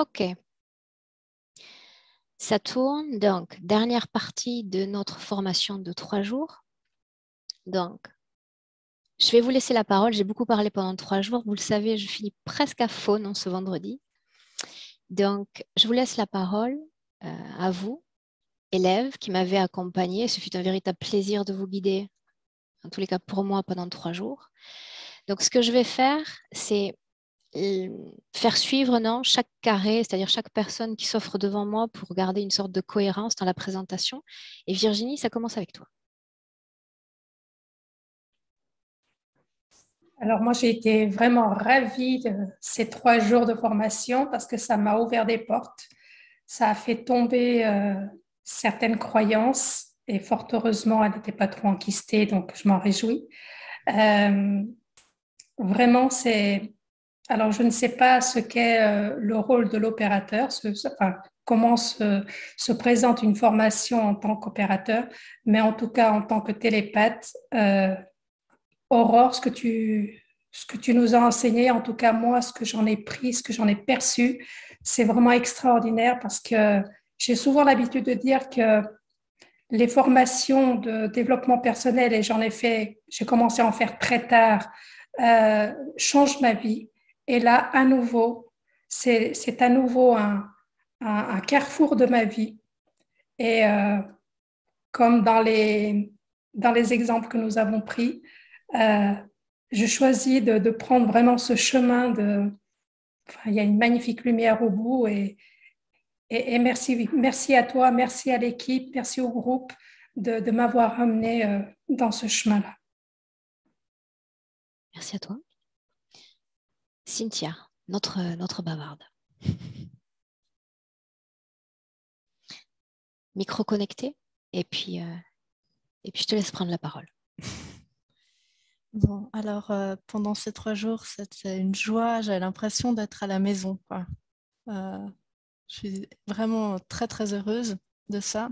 Ok, ça tourne. Donc, dernière partie de notre formation de 3 jours. Donc, je vais vous laisser la parole. J'ai beaucoup parlé pendant 3 jours. Vous le savez, je finis presque à faune ce vendredi. Donc, je vous laisse la parole à vous, élèves qui m'avez accompagné. Ce fut un véritable plaisir de vous guider, en tous les cas pour moi, pendant 3 jours. Donc, ce que je vais faire, c'est faire suivre chaque carré, c'est-à-dire chaque personne qui s'offre devant moi pour garder une sorte de cohérence dans la présentation. Et Virginie, ça commence avec toi. Alors moi, j'ai été vraiment ravie de ces 3 jours de formation parce que ça m'a ouvert des portes. Ça a fait tomber certaines croyances et fort heureusement, elle n'était pas trop enquistée, donc je m'en réjouis. Euh, Vraiment, c'est... Alors, je ne sais pas ce qu'est le rôle de l'opérateur, enfin, comment se présente une formation en tant qu'opérateur, mais en tout cas, en tant que télépathe, Aurore, ce que tu nous as enseigné, en tout cas moi, ce que j'en ai pris, ce que j'en ai perçu, c'est vraiment extraordinaire parce que j'ai souvent l'habitude de dire que les formations de développement personnel, et j'en ai fait, j'ai commencé à en faire très tard, changent ma vie. Et là, à nouveau, c'est à nouveau un carrefour de ma vie. Et comme dans les exemples que nous avons pris, euh, je choisis de prendre vraiment ce chemin de... Enfin, il y a une magnifique lumière au bout et merci, merci à toi, merci à l'équipe, merci au groupe de m'avoir amené dans ce chemin-là. Merci à toi. Cynthia, notre bavarde. Micro connecté et puis je te laisse prendre la parole. Bon, alors pendant ces 3 jours, c'était une joie. J'avais l'impression d'être à la maison, quoi. Je suis vraiment très très heureuse de ça.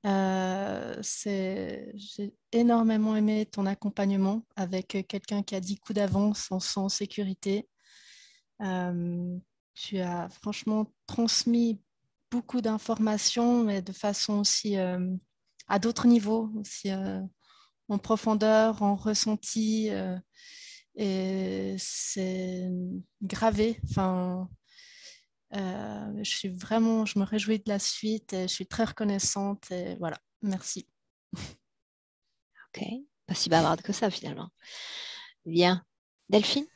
J'ai énormément aimé ton accompagnement avec quelqu'un qui a 10 coups d'avance, on se sent en sécurité. Tu as franchement transmis beaucoup d'informations, mais de façon aussi à d'autres niveaux, aussi en profondeur, en ressenti. Et c'est gravé. Enfin, je me réjouis de la suite et je suis très reconnaissante. Et voilà, merci. Ok, pas si bavarde que ça finalement. Bien. Delphine?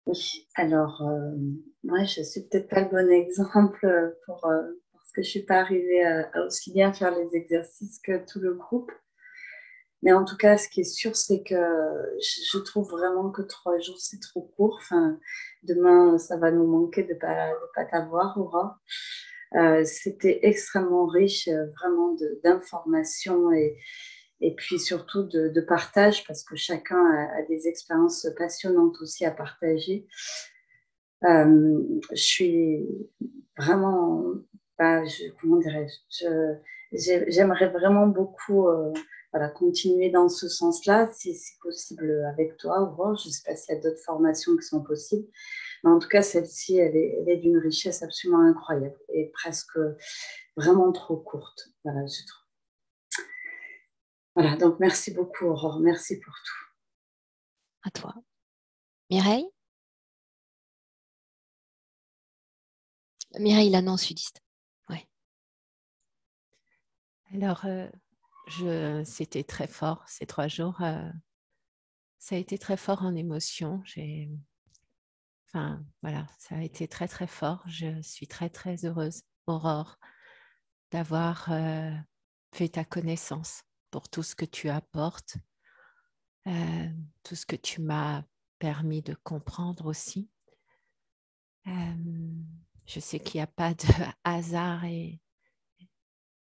Oui, alors, moi, je suis peut-être pas le bon exemple parce que je suis pas arrivée à aussi bien faire les exercices que tout le groupe. Mais en tout cas, ce qui est sûr, c'est que je trouve vraiment que 3 jours, c'est trop court. Enfin, demain, ça va nous manquer de pas t'avoir, Aura. C'était extrêmement riche, vraiment d'informations et puis surtout de partage parce que chacun a des expériences passionnantes aussi à partager. Je suis vraiment, comment dirais-je, j'aimerais vraiment beaucoup voilà, continuer dans ce sens-là, si c'est possible avec toi, Aurore. Je ne sais pas s'il y a d'autres formations qui sont possibles, mais en tout cas, celle-ci, elle est d'une richesse absolument incroyable et presque vraiment trop courte, voilà, je trouve. Voilà, donc merci beaucoup, Aurore, merci pour tout. À toi. Mireille? Mireille Lanon, sudiste. Ouais. Alors, c'était très fort ces 3 jours. Ça a été très fort en émotion. Enfin, voilà, ça a été très, très fort. Je suis très, très heureuse, Aurore, d'avoir fait ta connaissance pour tout ce que tu apportes, tout ce que tu m'as permis de comprendre aussi. Je sais qu'il n'y a pas de hasard et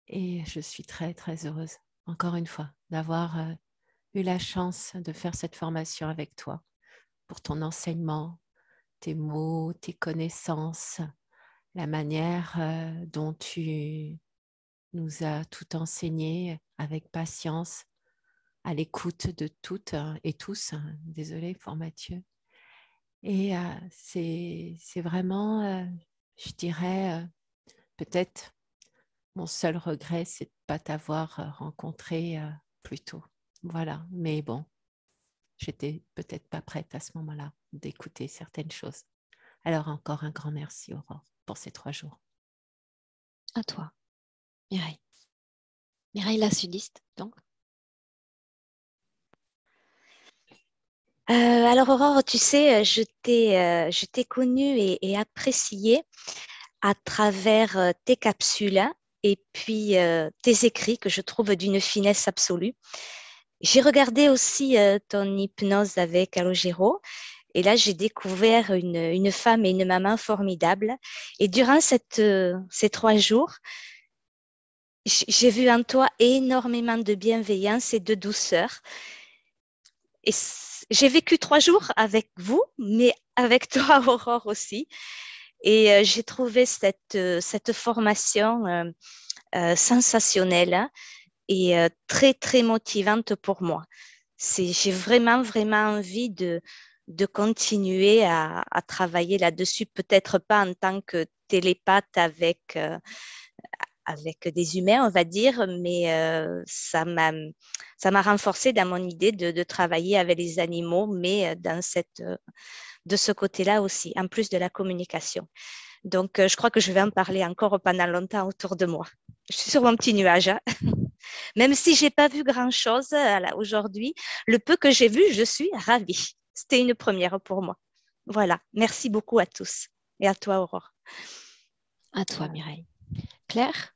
je suis très, très heureuse, encore une fois, d'avoir eu la chance de faire cette formation avec toi pour ton enseignement, tes mots, tes connaissances, la manière dont tu nous as tout enseigné avec patience, à l'écoute de toutes et tous. Désolée pour Mathieu. Et c'est vraiment, je dirais, peut-être mon seul regret, c'est de ne pas t'avoir rencontré plus tôt. Voilà, mais bon, j'étais peut-être pas prête à ce moment-là d'écouter certaines choses. Alors encore un grand merci, Aurore, pour ces 3 jours. À toi, Mireille. Mireille, la sudiste, donc. Alors Aurore, tu sais, je t'ai connue et appréciée à travers tes capsules et puis tes écrits que je trouve d'une finesse absolue. J'ai regardé aussi ton hypnose avec Calogero et là j'ai découvert une femme et une maman formidables. Et durant ces 3 jours, j'ai vu en toi énormément de bienveillance et de douceur. Et j'ai vécu 3 jours avec vous, mais avec toi, Aurore aussi. Et j'ai trouvé cette formation sensationnelle et très, très motivante pour moi. J'ai vraiment, vraiment envie de continuer à travailler là-dessus, peut-être pas en tant que télépathe avec des humains, on va dire, mais ça m'a renforcé dans mon idée de travailler avec les animaux, mais de ce côté-là aussi, en plus de la communication. Donc, je crois que je vais en parler encore pendant longtemps autour de moi. Je suis sur mon petit nuage, hein. Même si je n'ai pas vu grand-chose aujourd'hui, le peu que j'ai vu, je suis ravie. C'était une première pour moi. Voilà, merci beaucoup à tous et à toi, Aurore. À toi, Mireille. Claire?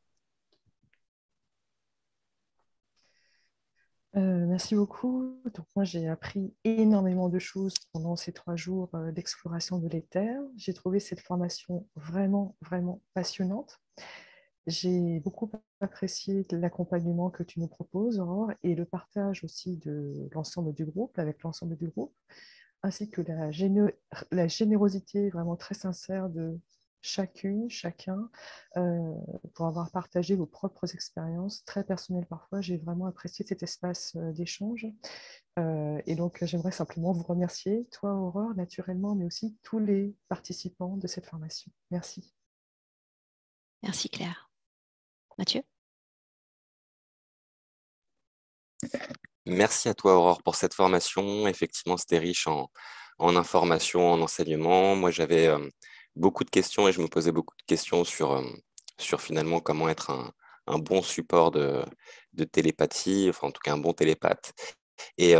Merci beaucoup. Donc, moi, j'ai appris énormément de choses pendant ces 3 jours d'exploration de l'éther. J'ai trouvé cette formation vraiment, vraiment passionnante. J'ai beaucoup apprécié l'accompagnement que tu nous proposes, Aurore, et le partage aussi de l'ensemble du groupe, avec l'ensemble du groupe, ainsi que la générosité vraiment très sincère de chacune, chacun, pour avoir partagé vos propres expériences, très personnelles parfois. J'ai vraiment apprécié cet espace d'échange. Et donc, j'aimerais simplement vous remercier, toi, Aurore, naturellement, mais aussi tous les participants de cette formation. Merci. Merci, Claire. Mathieu? Merci à toi, Aurore, pour cette formation. Effectivement, c'était riche en informations, en enseignements. Moi, j'avais beaucoup de questions et je me posais beaucoup de questions sur finalement comment être un bon support de télépathie, enfin en tout cas un bon télépathe. Et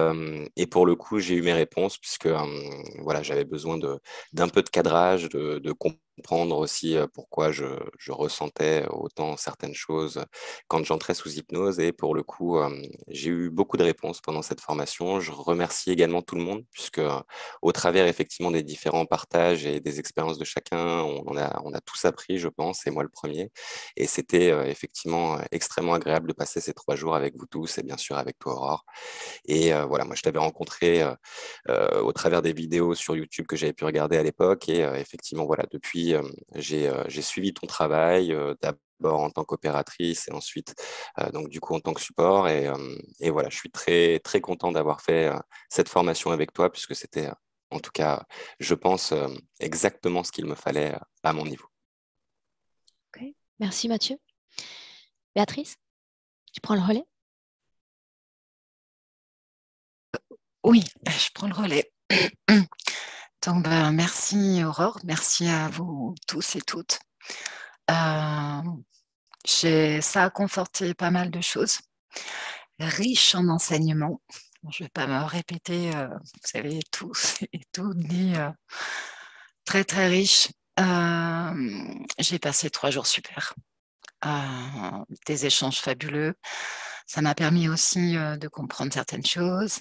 pour le coup, j'ai eu mes réponses puisque voilà, j'avais besoin d'un peu de cadrage, de comprendre aussi pourquoi je ressentais autant certaines choses quand j'entrais sous hypnose. Et pour le coup, j'ai eu beaucoup de réponses pendant cette formation. Je remercie également tout le monde puisque au travers effectivement des différents partages et des expériences de chacun, on a tous appris, je pense, et moi le premier. Et c'était effectivement extrêmement agréable de passer ces 3 jours avec vous tous et bien sûr avec toi, Aurore. Et voilà, moi, je t'avais rencontré au travers des vidéos sur YouTube que j'avais pu regarder à l'époque. Et effectivement, voilà, depuis, j'ai suivi ton travail, d'abord en tant qu'opératrice et ensuite, donc, du coup, en tant que support. Et voilà, je suis très, très content d'avoir fait cette formation avec toi, puisque c'était, en tout cas, je pense, exactement ce qu'il me fallait à mon niveau. Ok. Merci, Mathieu. Béatrice, tu prends le relais? Oui, je prends le relais. Donc, merci Aurore, merci à vous tous et toutes. Ça a conforté pas mal de choses, riche en enseignements. Bon, je ne vais pas me répéter, vous avez tous et toutes dit, très très riche. J'ai passé 3 jours super, des échanges fabuleux. Ça m'a permis aussi de comprendre certaines choses,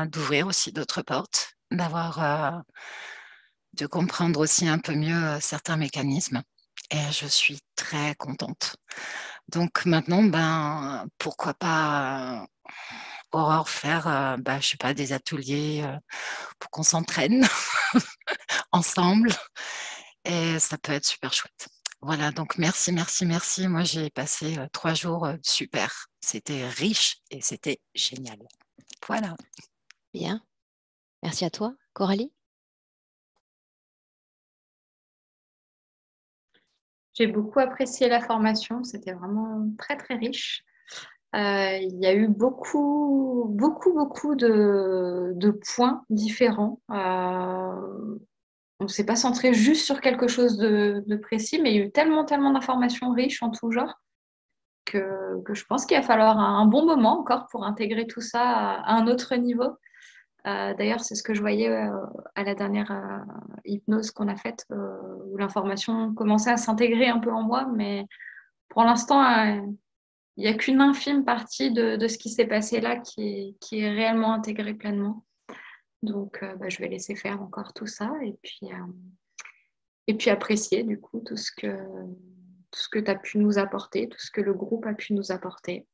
d'ouvrir aussi d'autres portes, de comprendre aussi un peu mieux certains mécanismes. Et je suis très contente. Donc maintenant, pourquoi pas, Aurore, faire, je sais pas, des ateliers pour qu'on s'entraîne ensemble. Et ça peut être super chouette. Voilà, donc merci, merci, merci. Moi, j'ai passé 3 jours super. C'était riche et c'était génial. Voilà. Bien. Merci à toi. Coralie? J'ai beaucoup apprécié la formation, c'était vraiment très très riche. Il y a eu beaucoup de points différents. On ne s'est pas centré juste sur quelque chose de précis, mais il y a eu tellement d'informations riches en tout genre que je pense qu'il va falloir un bon moment encore pour intégrer tout ça à un autre niveau. D'ailleurs, c'est ce que je voyais à la dernière hypnose qu'on a faite, où l'information commençait à s'intégrer un peu en moi, mais pour l'instant, il n'y a qu'une infime partie de ce qui s'est passé là qui est réellement intégrée pleinement. Donc, je vais laisser faire encore tout ça et puis apprécier du coup tout ce que tu as pu nous apporter, tout ce que le groupe a pu nous apporter.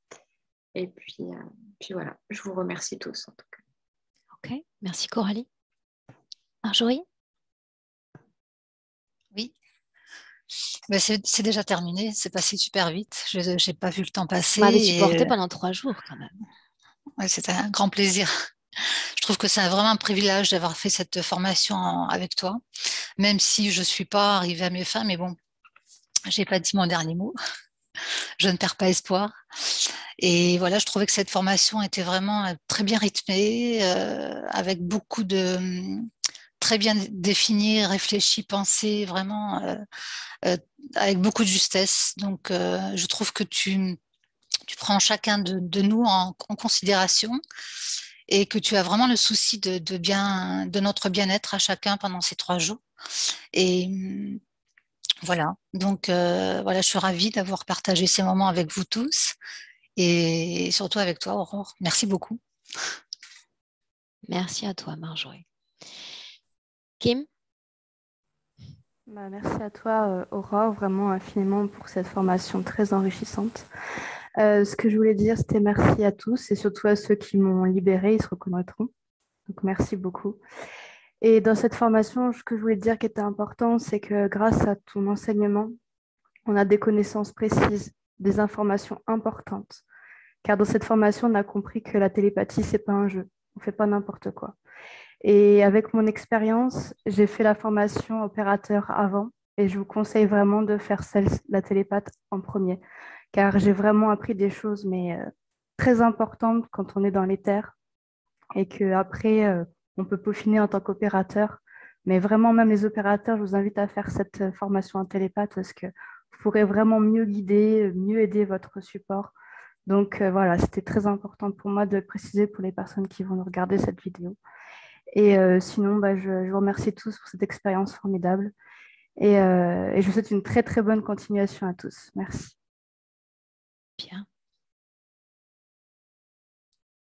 Et puis voilà, je vous remercie tous en tout cas. Ok, merci Coralie. Marjorie? Oui. Mais c'est déjà terminé, c'est passé super vite. Je n'ai pas vu le temps passer. Vous m'avez supporté pendant 3 jours quand même. Ouais, c'était un grand plaisir. Je trouve que c'est vraiment un privilège d'avoir fait cette formation avec toi, même si je ne suis pas arrivée à mes fins, mais bon, je n'ai pas dit mon dernier mot. Je ne perds pas espoir. Et voilà, je trouvais que cette formation était vraiment très bien rythmée, avec beaucoup de très bien défini, réfléchi, pensé, vraiment avec beaucoup de justesse. Donc, je trouve que tu prends chacun de nous en considération et que tu as vraiment le souci de notre bien-être à chacun pendant ces 3 jours. Et voilà, donc voilà, je suis ravie d'avoir partagé ces moments avec vous tous et surtout avec toi, Aurore. Merci beaucoup. Merci à toi, Marjorie. Kim? Merci à toi, Aurore, vraiment infiniment pour cette formation très enrichissante. Ce que je voulais dire, c'était merci à tous et surtout à ceux qui m'ont libérée, ils se reconnaîtront. Donc merci beaucoup. Et dans cette formation, ce que je voulais dire qui était important, c'est que grâce à ton enseignement, on a des connaissances précises, des informations importantes. Car dans cette formation, on a compris que la télépathie, c'est pas un jeu. On ne fait pas n'importe quoi. Et avec mon expérience, j'ai fait la formation opérateur avant et je vous conseille vraiment de faire la télépathe en premier. Car j'ai vraiment appris des choses mais très importantes quand on est dans l'éther et qu'après, on peut peaufiner en tant qu'opérateur. Mais vraiment, même les opérateurs, je vous invite à faire cette formation en télépathe parce que vous pourrez vraiment mieux guider, mieux aider votre support. Donc voilà, c'était très important pour moi de le préciser pour les personnes qui vont regarder cette vidéo. Et sinon, je vous remercie tous pour cette expérience formidable. Et je vous souhaite une très, très bonne continuation à tous. Merci. Bien.